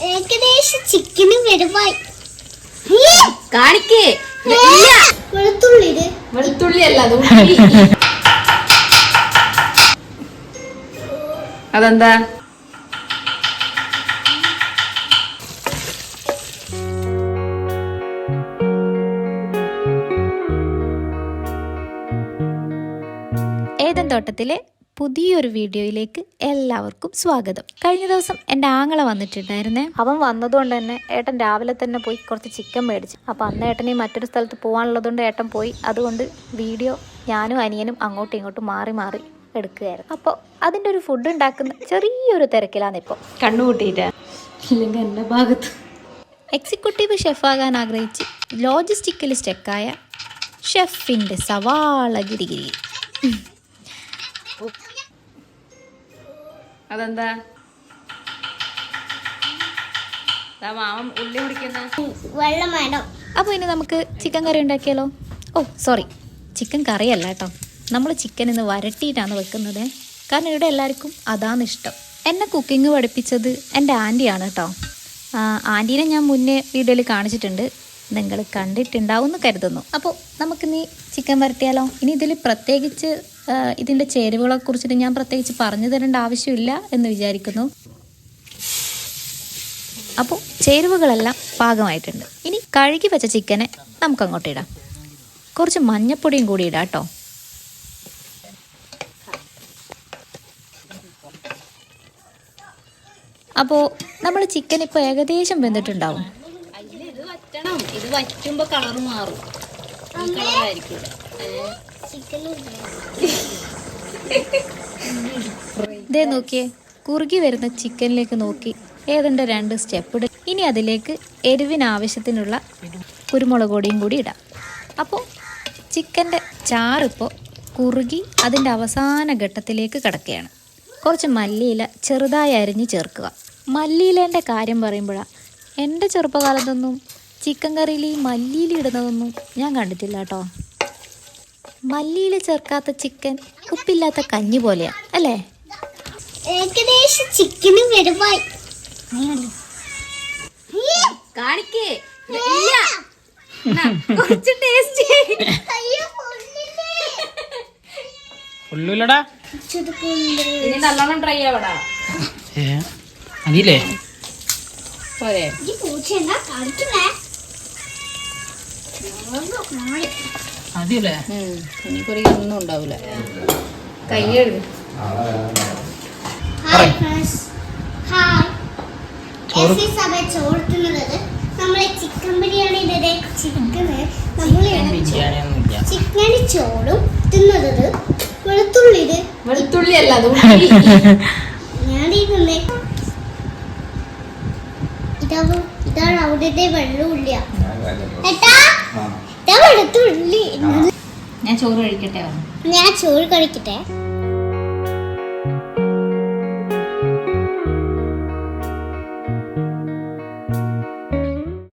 ഏകദേശം ചിക്കനും വരുമായി. കാണിക്കേ വെളുത്തുള്ളി അല്ല അതെന്താ? ഏദൻ തോട്ടത്തിലെ പുതിയൊരു വീഡിയോയിലേക്ക് എല്ലാവർക്കും സ്വാഗതം. കഴിഞ്ഞ ദിവസം എൻ്റെ ആങ്ങള വന്നിട്ടുണ്ടായിരുന്നേ. അവൻ വന്നതുകൊണ്ട് തന്നെ ഏട്ടൻ രാവിലെ തന്നെ പോയി കുറച്ച് ചിക്കൻ മേടിച്ചു. അപ്പോൾ അന്ന് ഏട്ടനെ മറ്റൊരു സ്ഥലത്ത് പോകാനുള്ളതുകൊണ്ട് ഏട്ടൻ പോയി. അതുകൊണ്ട് വീഡിയോ ഞാനും അനിയനും അങ്ങോട്ടും ഇങ്ങോട്ടും മാറി മാറി എടുക്കുകയായിരുന്നു. അപ്പോൾ അതിൻ്റെ ഒരു ഫുഡ് ഉണ്ടാക്കുന്ന ചെറിയൊരു തിരക്കിലാണ് ഇപ്പോൾ. കണ്ണുകൂട്ടിയിട്ടാ ഇല്ലെങ്കിൽ എൻ്റെ ഭാഗത്ത് എക്സിക്യൂട്ടീവ് ഷെഫാകാൻ ആഗ്രഹിച്ച് ലോജിസ്റ്റിക്കൽ സ്റ്റെക്കായ ഷെഫിൻ്റെ സവാള ഗിരിഗിരി. അതെന്താ? മാമൻ ഉള്ളി കുടിക്കുന്ന വെള്ളം വേണം. അപ്പോൾ ഇനി നമുക്ക് ചിക്കൻ കറി ഉണ്ടാക്കിയാലോ? ഓ സോറി, ചിക്കൻ കറിയല്ല കേട്ടോ. നമ്മൾ ചിക്കൻ ഇന്ന് വരട്ടിയിട്ടാണ് വെക്കുന്നത്. കാരണം ഇവിടെ എല്ലാവർക്കും അതാണ് ഇഷ്ടം. എന്നെ കുക്കിംഗ് പഠിപ്പിച്ചത് എൻ്റെ ആൻറ്റിയാണ് കേട്ടോ. ആൻറ്റീനെ ഞാൻ മുന്നേ വീഡിയോയിൽ കാണിച്ചിട്ടുണ്ട്, നിങ്ങൾ കണ്ടിട്ടുണ്ടാവും എന്ന് കരുതുന്നു. അപ്പോൾ നമുക്കിനി ചിക്കൻ വരട്ടിയാലോ? ഇനി ഇതിൽ പ്രത്യേകിച്ച് ഇതിൻ്റെ ചേരുവകളെ കുറിച്ചിട്ട് ഞാൻ പ്രത്യേകിച്ച് പറഞ്ഞു തരേണ്ട ആവശ്യമില്ല എന്ന് വിചാരിക്കുന്നു. അപ്പോൾ ചേരുവകളെല്ലാം പാകമായിട്ടുണ്ട്. ഇനി കഴുകി വെച്ച ചിക്കനെ നമുക്ക് അങ്ങോട്ട് ഇടാം. കുറച്ച് മഞ്ഞപ്പൊടിയും കൂടി ഇടാം കേട്ടോ. അപ്പോൾ നമ്മൾ ചിക്കൻ ഇപ്പോൾ ഏകദേശം വെന്തിട്ടുണ്ടാവും. ഇത് വറ്റുമ്പോ കളർ മാറും. ഇതേ നോക്കിയേ, കുറുകി വരുന്ന ചിക്കനിലേക്ക് നോക്കി ഏതെൻ്റെ 2 സ്റ്റെപ്പ് ഇടും. ഇനി അതിലേക്ക് എരിവിനാവശ്യത്തിനുള്ള കുരുമുളക് പൊടിയും കൂടി ഇടാം. അപ്പോൾ ചിക്കൻ്റെ ചാറിപ്പോൾ കുറുകി അതിൻ്റെ അവസാന ഘട്ടത്തിലേക്ക് കിടക്കുകയാണ്. കുറച്ച് മല്ലിയില ചെറുതായി അരിഞ്ഞ് ചേർക്കുക. മല്ലിയിലേൻ്റെ കാര്യം പറയുമ്പോഴാണ്, എൻ്റെ ചെറുപ്പകാലത്തൊന്നും ചിക്കൻ കറിയിൽ ഈ മല്ലിയില ഇടുന്നതൊന്നും ഞാൻ കണ്ടിട്ടില്ല കേട്ടോ. മല്ലിയില ചേർക്കാത്ത ചിക്കൻ ഉപ്പില്ലാത്ത കഞ്ഞി പോലെയാണ് അല്ലേ? ഏകദേശം ചിക്കനും വരുമായി. കാണിക്കേ കുറച്ച് ടേസ്റ്റ് ഇനി നല്ലോണം ട്രൈ ആവടാ. അതില്ലേ പോരെ അതില്ലേ ഇനിയിപ്പോ ഒന്നും ഉണ്ടാവൂല. കൈ കഴുകു. ചോർത്തുന്നത് നമ്മളെ ചിക്കൻ ബിരിയാണിയുടെ ചിക്കന് ചിക്കന് ചോറും തിന്നത് വെളുത്തുള്ളി അല്ല ഞാനിരുന്നേ. ഇതാണ് അവിടുത്തെ വെള്ളമില്ല വെളുത്തുള്ളി. ഞാൻ ചോറ് കഴിക്കട്ടെ. ഞാൻ ചോറ് കഴിക്കട്ടെ.